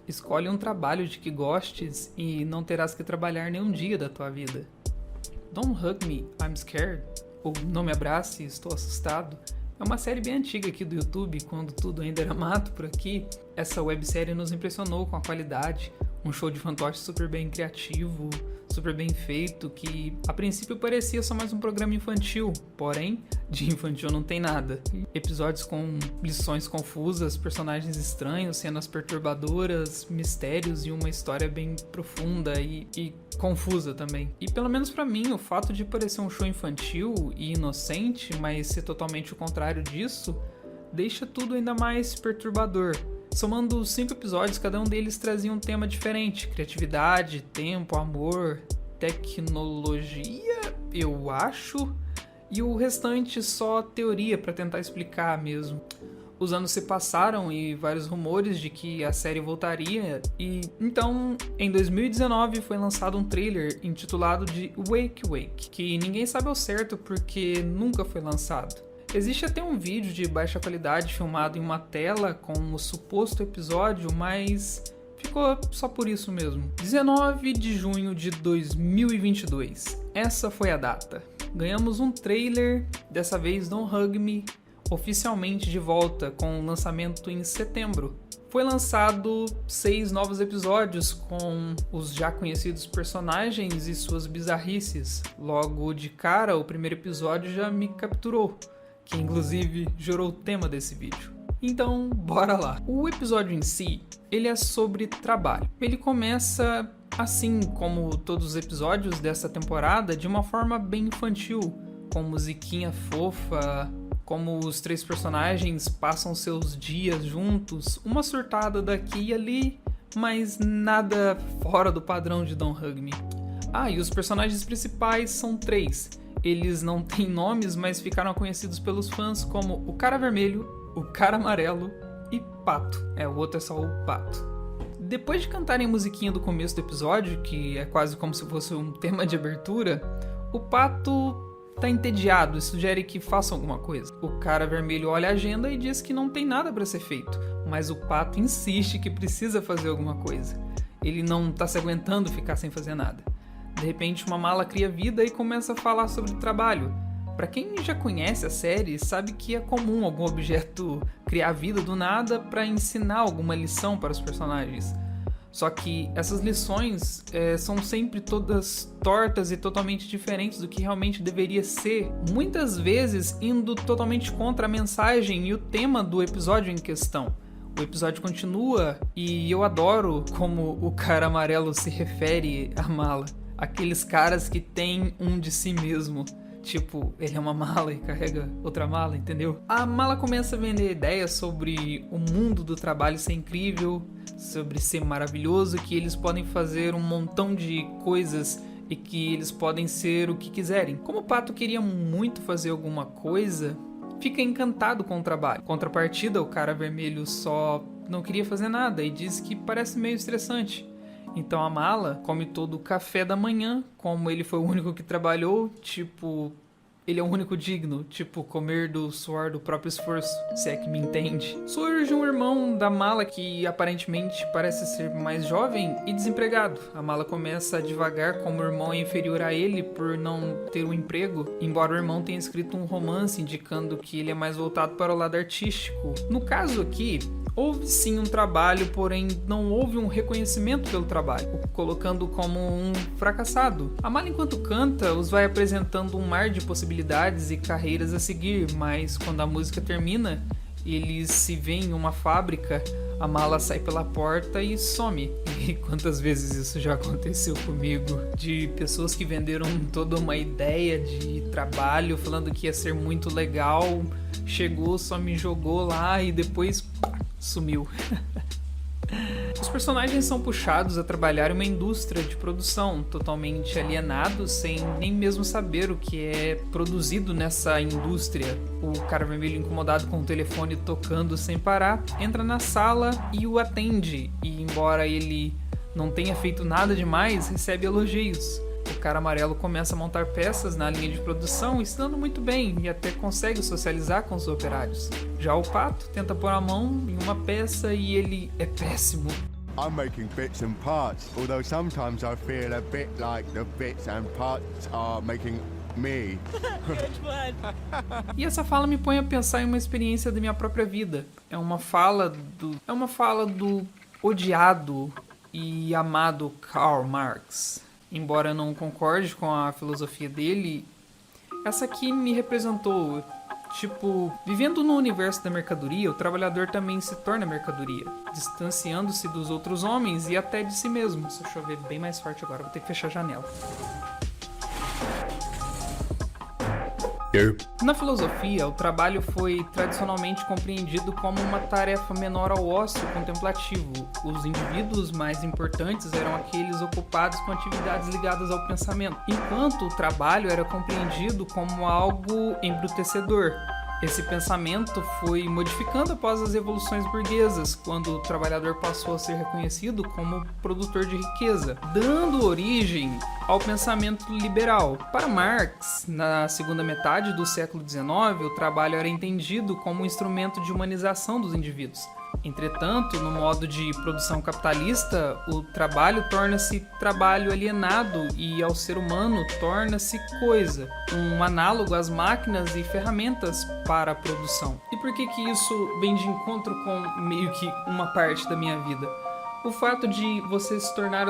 Escolhe um trabalho de que gostes e não terás que trabalhar nenhum dia da tua vida. Don't Hug Me, I'm Scared, ou Não Me Abrace, Estou Assustado, é uma série bem antiga aqui do YouTube, quando tudo ainda era mato por aqui. Essa websérie nos impressionou com a qualidade, um show de fantoche super bem criativo, super bem feito, que a princípio parecia só mais um programa infantil, porém, de infantil não tem nada. Episódios com lições confusas, personagens estranhos, cenas perturbadoras, mistérios e uma história bem profunda e confusa também. E pelo menos pra mim, o fato de parecer um show infantil e inocente, mas ser totalmente o contrário disso, deixa tudo ainda mais perturbador. Somando 5 episódios, cada um deles trazia um tema diferente: criatividade, tempo, amor, tecnologia, eu acho, e o restante só teoria para tentar explicar mesmo. Os anos se passaram e vários rumores de que a série voltaria, e então, em 2019, foi lançado um trailer intitulado de Wake Wake, que ninguém sabe ao certo porque nunca foi lançado. Existe até um vídeo de baixa qualidade filmado em uma tela com o suposto episódio, mas ficou só por isso mesmo. 19 de junho de 2022. Essa foi a data. Ganhamos um trailer, dessa vez Don't Hug Me, oficialmente de volta, com o lançamento em setembro. Foi lançado 6 novos episódios com os já conhecidos personagens e suas bizarrices. Logo de cara, o primeiro episódio já me capturou, que inclusive gerou o tema desse vídeo. Então, bora lá. O episódio em si, ele é sobre trabalho. Ele começa, assim como todos os episódios dessa temporada, de uma forma bem infantil, com musiquinha fofa, como os 3 personagens passam seus dias juntos, uma surtada daqui e ali, mas nada fora do padrão de Don't Hug Me. E os personagens principais são 3. Eles não têm nomes, mas ficaram conhecidos pelos fãs como o Cara Vermelho, o Cara Amarelo e Pato. O outro é só o Pato. Depois de cantarem a musiquinha do começo do episódio, que é quase como se fosse um tema de abertura, o Pato tá entediado e sugere que façam alguma coisa. O Cara Vermelho olha a agenda e diz que não tem nada para ser feito, mas o Pato insiste que precisa fazer alguma coisa. Ele não tá se aguentando ficar sem fazer nada. De repente, uma mala cria vida e começa a falar sobre trabalho. Para quem já conhece a série, sabe que é comum algum objeto criar vida do nada para ensinar alguma lição para os personagens. Só que essas lições são sempre todas tortas e totalmente diferentes do que realmente deveria ser, muitas vezes indo totalmente contra a mensagem e o tema do episódio em questão. O episódio continua e eu adoro como o Cara Amarelo se refere à mala. Aqueles caras que tem um de si mesmo. Tipo, ele é uma mala e carrega outra mala, entendeu? A mala começa a vender ideias sobre o mundo do trabalho ser incrível, sobre ser maravilhoso, que eles podem fazer um montão de coisas e que eles podem ser o que quiserem. Como o Pato queria muito fazer alguma coisa, fica encantado com o trabalho. Contrapartida, o Cara Vermelho só não queria fazer nada e diz que parece meio estressante. Então a mala come todo o café da manhã, como ele foi o único que trabalhou, tipo, ele é o único digno, tipo, comer do suor do próprio esforço, se é que me entende. Surge um irmão da mala que aparentemente parece ser mais jovem e desempregado. A mala começa a divagar como o irmão é inferior a ele por não ter um emprego, embora o irmão tenha escrito um romance indicando que ele é mais voltado para o lado artístico. No caso aqui, houve sim um trabalho, porém não houve um reconhecimento pelo trabalho, o colocando como um fracassado. A mala, enquanto canta, os vai apresentando um mar de possibilidades e carreiras a seguir, mas quando a música termina, eles se veem em uma fábrica, a mala sai pela porta e some. E quantas vezes isso já aconteceu comigo? De pessoas que venderam toda uma ideia de trabalho, falando que ia ser muito legal, chegou, só me jogou lá e depois sumiu. Os personagens são puxados a trabalhar em uma indústria de produção, totalmente alienados, sem nem mesmo saber o que é produzido nessa indústria. O Cara Vermelho, incomodado com o telefone tocando sem parar, entra na sala e o atende, e embora ele não tenha feito nada demais, recebe elogios. O Cara Amarelo começa a montar peças na linha de produção, estando muito bem e até consegue socializar com os operários. Já o Pato tenta pôr a mão em uma peça e ele é péssimo. I'm making bits and parts, although sometimes I feel a bit like the bits and parts are making me. E essa fala me põe a pensar em uma experiência da minha própria vida. É uma fala do odiado e amado Karl Marx. Embora eu não concorde com a filosofia dele, essa aqui me representou. Tipo, vivendo no universo da mercadoria, o trabalhador também se torna mercadoria, distanciando-se dos outros homens e até de si mesmo. Se eu chover bem mais forte agora, vou ter que fechar a janela. Na filosofia, o trabalho foi tradicionalmente compreendido como uma tarefa menor ao ócio contemplativo. Os indivíduos mais importantes eram aqueles ocupados com atividades ligadas ao pensamento, enquanto o trabalho era compreendido como algo embrutecedor. Esse pensamento foi modificando após as revoluções burguesas, quando o trabalhador passou a ser reconhecido como produtor de riqueza, dando origem ao pensamento liberal. Para Marx, na segunda metade do século XIX, o trabalho era entendido como um instrumento de humanização dos indivíduos. Entretanto, no modo de produção capitalista, o trabalho torna-se trabalho alienado e ao ser humano torna-se coisa, um análogo às máquinas e ferramentas para a produção. E por que isso vem de encontro com meio que uma parte da minha vida? O fato de você se tornar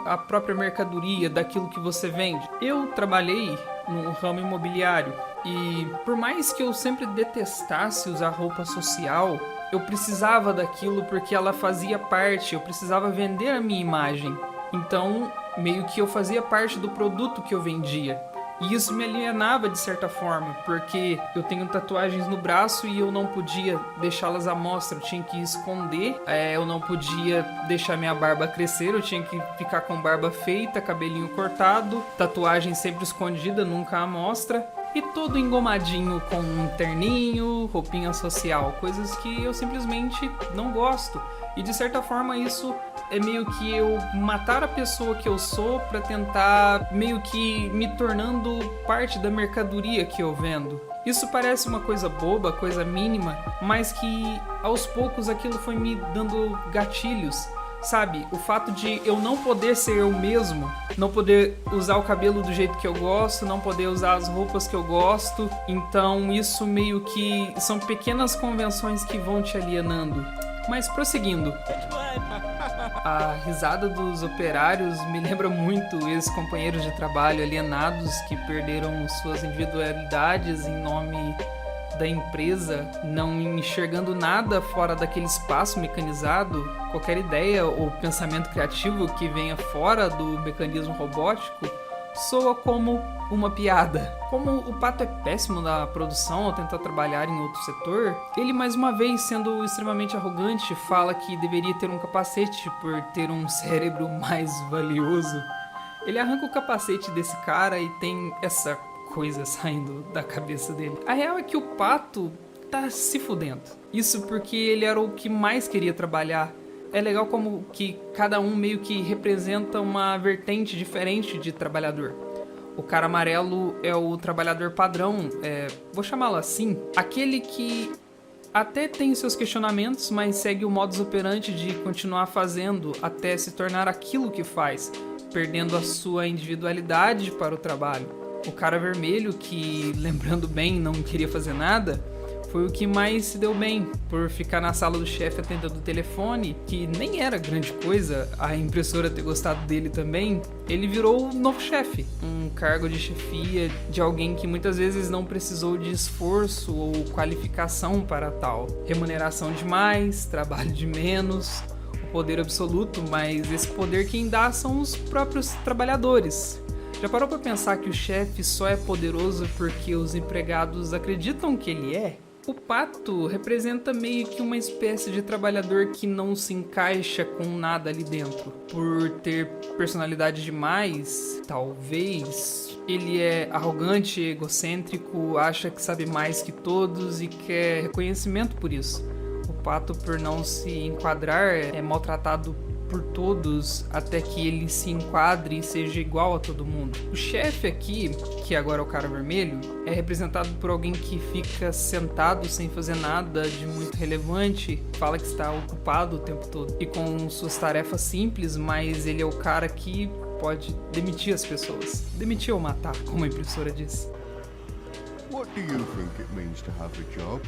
a própria mercadoria daquilo que você vende. Eu trabalhei no ramo imobiliário e por mais que eu sempre detestasse usar roupa social, eu precisava daquilo porque ela fazia parte, eu precisava vender a minha imagem. Então, meio que eu fazia parte do produto que eu vendia. E isso me alienava de certa forma, porque eu tenho tatuagens no braço e eu não podia deixá-las à mostra, eu tinha que esconder, eu não podia deixar minha barba crescer, eu tinha que ficar com barba feita, cabelinho cortado, tatuagem sempre escondida, nunca à mostra. E todo engomadinho com um terninho, roupinha social, coisas que eu simplesmente não gosto. E de certa forma isso é meio que eu matar a pessoa que eu sou pra tentar meio que me tornando parte da mercadoria que eu vendo. Isso parece uma coisa boba, coisa mínima, mas que aos poucos aquilo foi me dando gatilhos. Sabe, o fato de eu não poder ser eu mesmo, não poder usar o cabelo do jeito que eu gosto, não poder usar as roupas que eu gosto, então isso meio que são pequenas convenções que vão te alienando. Mas prosseguindo, a risada dos operários me lembra muito ex-companheiros de trabalho alienados que perderam suas individualidades em nome da empresa, não enxergando nada fora daquele espaço mecanizado. Qualquer ideia ou pensamento criativo que venha fora do mecanismo robótico soa como uma piada. Como o Pato é péssimo na produção ao tentar trabalhar em outro setor, ele mais uma vez, sendo extremamente arrogante, fala que deveria ter um capacete por ter um cérebro mais valioso. Ele arranca o capacete desse cara e tem essa coisa saindo da cabeça dele. A real é que o Pato tá se fudendo. Isso porque ele era o que mais queria trabalhar. É legal como que cada um meio que representa uma vertente diferente de trabalhador. O cara amarelo é o trabalhador padrão, vou chamá-lo assim, aquele que até tem seus questionamentos, mas segue o modus operandi de continuar fazendo até se tornar aquilo que faz, perdendo a sua individualidade para o trabalho. O cara vermelho, que, lembrando bem, não queria fazer nada, foi o que mais se deu bem, por ficar na sala do chefe atendendo o telefone, que nem era grande coisa, a impressora ter gostado dele também. Ele virou o novo chefe, um cargo de chefia de alguém que muitas vezes não precisou de esforço ou qualificação para tal. Remuneração de mais, trabalho de menos, o poder absoluto, mas esse poder quem dá são os próprios trabalhadores. Já parou pra pensar que o chefe só é poderoso porque os empregados acreditam que ele é? O Pato representa meio que uma espécie de trabalhador que não se encaixa com nada ali dentro. Por ter personalidade demais, talvez, ele é arrogante, egocêntrico, acha que sabe mais que todos e quer reconhecimento por isso. O Pato, por não se enquadrar, é maltratado por todos até que ele se enquadre e seja igual a todo mundo. O chefe aqui, que agora é o cara vermelho, é representado por alguém que fica sentado sem fazer nada de muito relevante, fala que está ocupado o tempo todo e com suas tarefas simples, mas ele é o cara que pode demitir as pessoas. Demitir ou matar, como a impressora diz. What do you think it means to have a job?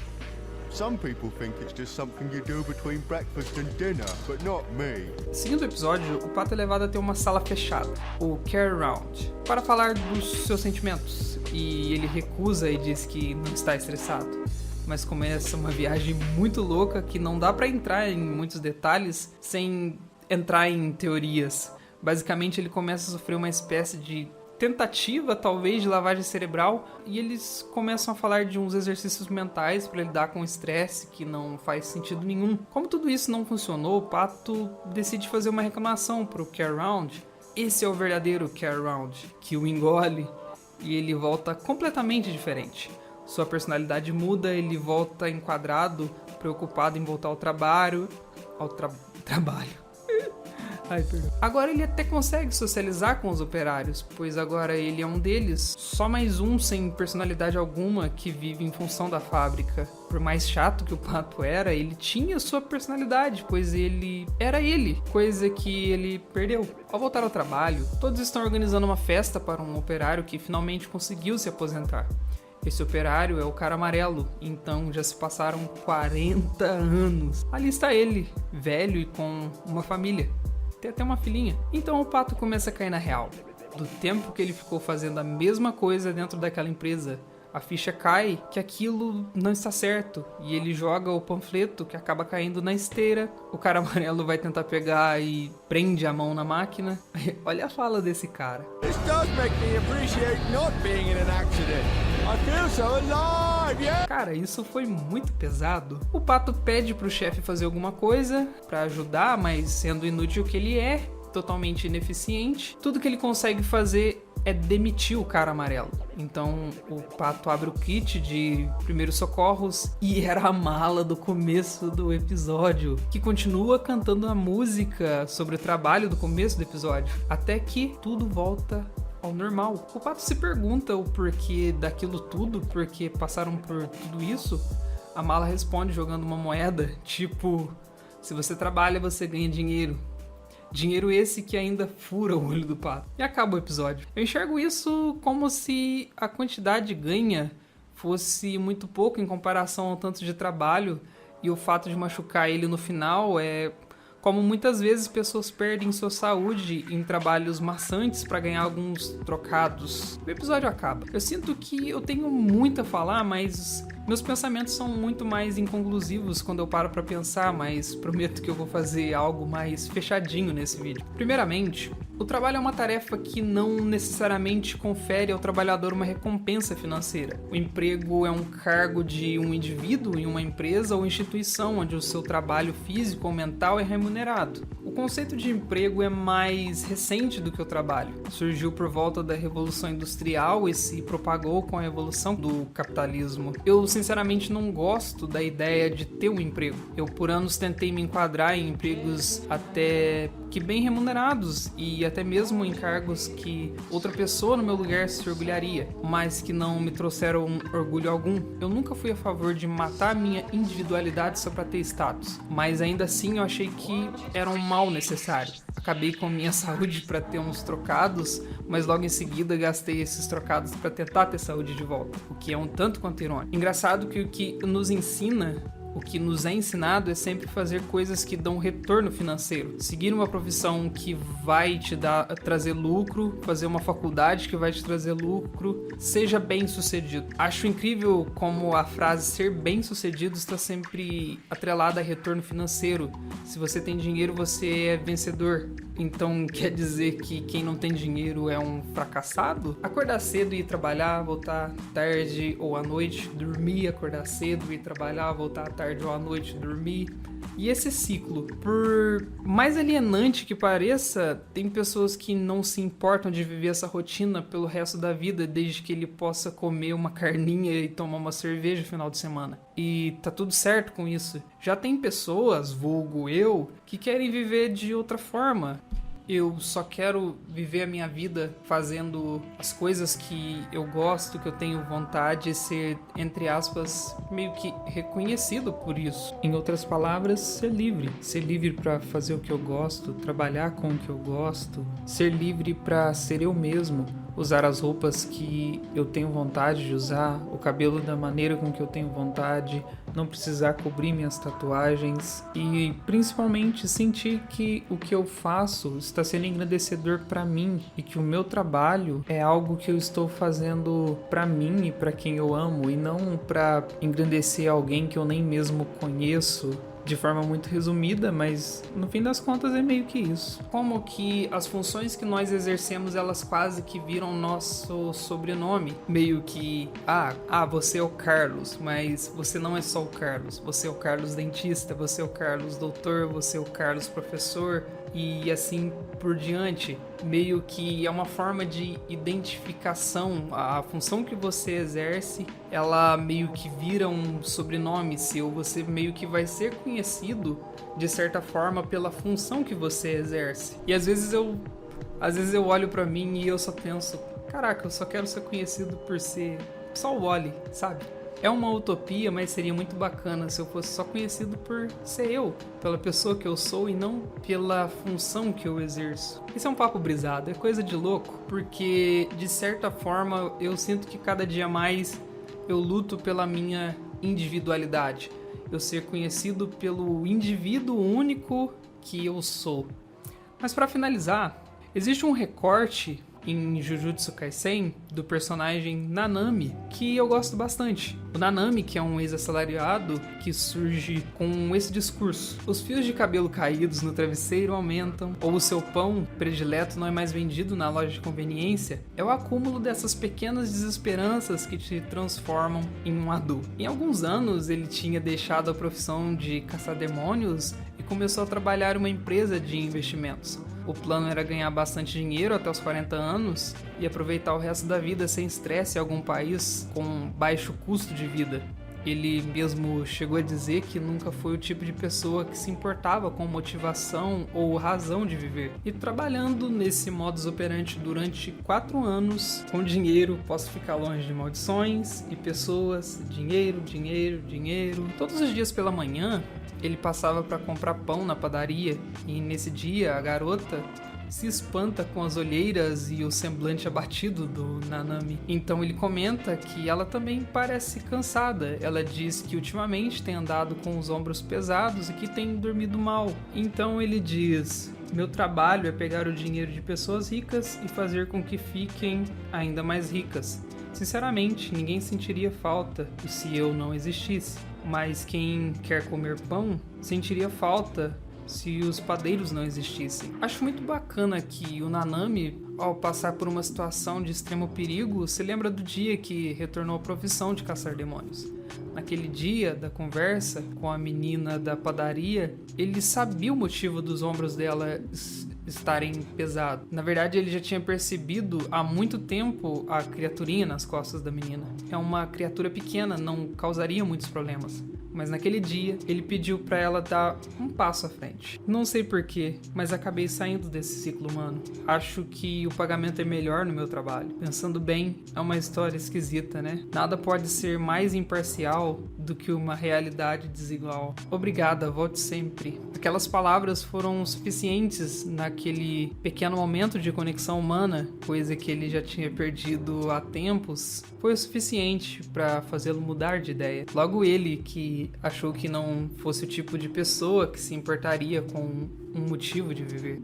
Some people think it's just something you do between breakfast and dinner, but not me. Seguindo o episódio, o Pato é levado a ter uma sala fechada, o Care Round, para falar dos seus sentimentos, e ele recusa e diz que não está estressado. Mas começa uma viagem muito louca que não dá para entrar em muitos detalhes sem entrar em teorias. Basicamente ele começa a sofrer uma espécie de tentativa, talvez, de lavagem cerebral, e eles começam a falar de uns exercícios mentais para lidar com o estresse que não faz sentido nenhum. Como tudo isso não funcionou, o Pato decide fazer uma reclamação pro Care Round. Esse é o verdadeiro Care Round, que o engole e ele volta completamente diferente. Sua personalidade muda, ele volta enquadrado, preocupado em voltar ao trabalho. Ai, perdão. Agora ele até consegue socializar com os operários, pois agora ele é um deles, só mais um sem personalidade alguma que vive em função da fábrica. Por mais chato que o Pato era, ele tinha sua personalidade, pois ele era ele, coisa que ele perdeu. Ao voltar ao trabalho, todos estão organizando uma festa para um operário que finalmente conseguiu se aposentar. Esse operário é o cara amarelo, então já se passaram 40 anos. Ali está ele, velho e com uma família. Tem até uma filhinha. Então o Pato começa a cair na real. Do tempo que ele ficou fazendo a mesma coisa dentro daquela empresa, a ficha cai que aquilo não está certo. E ele joga o panfleto que acaba caindo na esteira. O cara amarelo vai tentar pegar e prende a mão na máquina. Olha a fala desse cara. This does make me appreciate not being in an accident. I feel so alive, yeah? Cara, isso foi muito pesado. O Pato pede pro chefe fazer alguma coisa pra ajudar, mas sendo inútil que ele é, totalmente ineficiente, tudo que ele consegue fazer é demitir o cara amarelo. Então o Pato abre o kit de primeiros socorros e era a mala do começo do episódio, que continua cantando a música sobre o trabalho do começo do episódio, até que tudo volta ao normal. O Pato se pergunta o porquê daquilo tudo, porque passaram por tudo isso. A mala responde jogando uma moeda, tipo, se você trabalha, você ganha dinheiro. Dinheiro esse que ainda fura o olho do Pato. E acaba o episódio. Eu enxergo isso como se a quantidade ganha fosse muito pouco em comparação ao tanto de trabalho, e o fato de machucar ele no final é como muitas vezes pessoas perdem sua saúde em trabalhos maçantes para ganhar alguns trocados. O episódio acaba. Eu sinto que eu tenho muito a falar, mas meus pensamentos são muito mais inconclusivos quando eu paro para pensar, mas prometo que eu vou fazer algo mais fechadinho nesse vídeo. Primeiramente, o trabalho é uma tarefa que não necessariamente confere ao trabalhador uma recompensa financeira. O emprego é um cargo de um indivíduo em uma empresa ou instituição onde o seu trabalho físico ou mental é remunerado. O conceito de emprego é mais recente do que o trabalho. Surgiu por volta da Revolução Industrial e se propagou com a evolução do capitalismo. Eu sinceramente não gosto da ideia de ter um emprego. Eu por anos tentei me enquadrar em empregos até que bem remunerados e até mesmo em cargos que outra pessoa no meu lugar se orgulharia, mas que não me trouxeram orgulho algum. Eu nunca fui a favor de matar minha individualidade só para ter status, mas ainda assim eu achei que era um mal necessário. Acabei com minha saúde para ter uns trocados, mas logo em seguida gastei esses trocados para tentar ter saúde de volta, o que é um tanto quanto irônico. Engraçado que o que nos ensina, o que nos é ensinado é sempre fazer coisas que dão retorno financeiro. Seguir uma profissão que vai te trazer lucro, fazer uma faculdade que vai te trazer lucro, seja bem sucedido. Acho incrível como a frase ser bem sucedido está sempre atrelada a retorno financeiro. Se você tem dinheiro, você é vencedor. Então quer dizer que quem não tem dinheiro é um fracassado? Acordar cedo e ir trabalhar, voltar tarde ou à noite, dormir, acordar cedo e ir trabalhar, voltar tarde ou à noite, dormir. E esse ciclo, por mais alienante que pareça, tem pessoas que não se importam de viver essa rotina pelo resto da vida, desde que ele possa comer uma carninha e tomar uma cerveja no final de semana. E tá tudo certo com isso. Já tem pessoas, vulgo eu, que querem viver de outra forma. Eu só quero viver a minha vida fazendo as coisas que eu gosto, que eu tenho vontade, e ser, entre aspas, meio que reconhecido por isso. Em outras palavras, ser livre. Ser livre para fazer o que eu gosto, trabalhar com o que eu gosto, ser livre para ser eu mesmo, usar as roupas que eu tenho vontade de usar, o cabelo da maneira com que eu tenho vontade, não precisar cobrir minhas tatuagens e principalmente sentir que o que eu faço está sendo engrandecedor para mim e que o meu trabalho é algo que eu estou fazendo para mim e para quem eu amo e não para engrandecer alguém que eu nem mesmo conheço. De forma muito resumida, mas no fim das contas é meio que isso. Como que as funções que nós exercemos, elas quase que viram nosso sobrenome. Meio que, você é o Carlos, mas você não é só o Carlos. Você é o Carlos dentista, você é o Carlos doutor, você é o Carlos professor e assim por diante. Meio que é uma forma de identificação. A função que você exerce, ela meio que vira um sobrenome seu. Você meio que vai ser conhecido de certa forma pela função que você exerce. E às vezes eu olho pra mim e eu só penso, caraca, eu só quero ser conhecido por ser só o Wally, sabe? É uma utopia, mas seria muito bacana se eu fosse só conhecido por ser eu, pela pessoa que eu sou e não pela função que eu exerço. Isso é um papo brisado, é coisa de louco, porque de certa forma eu sinto que cada dia mais eu luto pela minha individualidade. Eu ser conhecido pelo indivíduo único que eu sou. Mas para finalizar, existe um recorte em Jujutsu Kaisen do personagem Nanami que eu gosto bastante. O Nanami, que é um ex-assalariado que surge com esse discurso: os fios de cabelo caídos no travesseiro aumentam, ou o seu pão predileto não é mais vendido na loja de conveniência. É o acúmulo dessas pequenas desesperanças que te transformam em um adulto. Em alguns anos ele tinha deixado a profissão de caçar demônios e começou a trabalhar em uma empresa de investimentos. O plano era ganhar bastante dinheiro até os 40 anos e aproveitar o resto da vida sem estresse em algum país com baixo custo de vida. Ele mesmo chegou a dizer que nunca foi o tipo de pessoa que se importava com motivação ou razão de viver. E trabalhando nesse modus operandi durante 4 anos, com dinheiro posso ficar longe de maldições e pessoas, dinheiro. Todos os dias pela manhã, ele passava para comprar pão na padaria e nesse dia a garota se espanta com as olheiras e o semblante abatido do Nanami. Então ele comenta que ela também parece cansada. Ela diz que ultimamente tem andado com os ombros pesados e que tem dormido mal. Então ele diz: meu trabalho é pegar o dinheiro de pessoas ricas e fazer com que fiquem ainda mais ricas. Sinceramente, ninguém sentiria falta se eu não existisse. Mas quem quer comer pão sentiria falta se os padeiros não existissem. Acho muito bacana que o Nanami, ao passar por uma situação de extremo perigo, se lembra do dia que retornou à profissão de caçar demônios. Naquele dia da conversa com a menina da padaria, ele sabia o motivo dos ombros dela estarem pesados. Na verdade, ele já tinha percebido há muito tempo a criaturinha nas costas da menina. É uma criatura pequena, não causaria muitos problemas. Mas naquele dia, ele pediu pra ela dar um passo à frente. Não sei porquê, mas acabei saindo desse ciclo humano. Acho que o pagamento é melhor no meu trabalho. Pensando bem, é uma história esquisita, né? Nada pode ser mais imparcial do que uma realidade desigual. Obrigada, volte sempre. Aquelas palavras foram suficientes naquele pequeno momento de conexão humana, coisa que ele já tinha perdido há tempos, foi o suficiente para fazê-lo mudar de ideia. Logo ele, que achou que não fosse o tipo de pessoa que se importaria com um motivo de viver.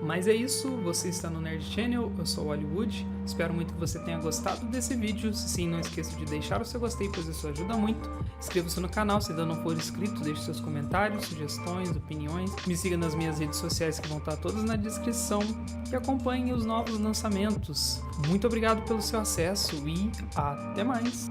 Mas é isso, você está no Nerd Channel, eu sou o Hollywood, espero muito que você tenha gostado desse vídeo. Se sim, não esqueça de deixar o seu gostei, pois isso ajuda muito. Inscreva-se no canal se ainda não for inscrito, deixe seus comentários, sugestões, opiniões. Me siga nas minhas redes sociais que vão estar todas na descrição e acompanhe os novos lançamentos. Muito obrigado pelo seu acesso e até mais!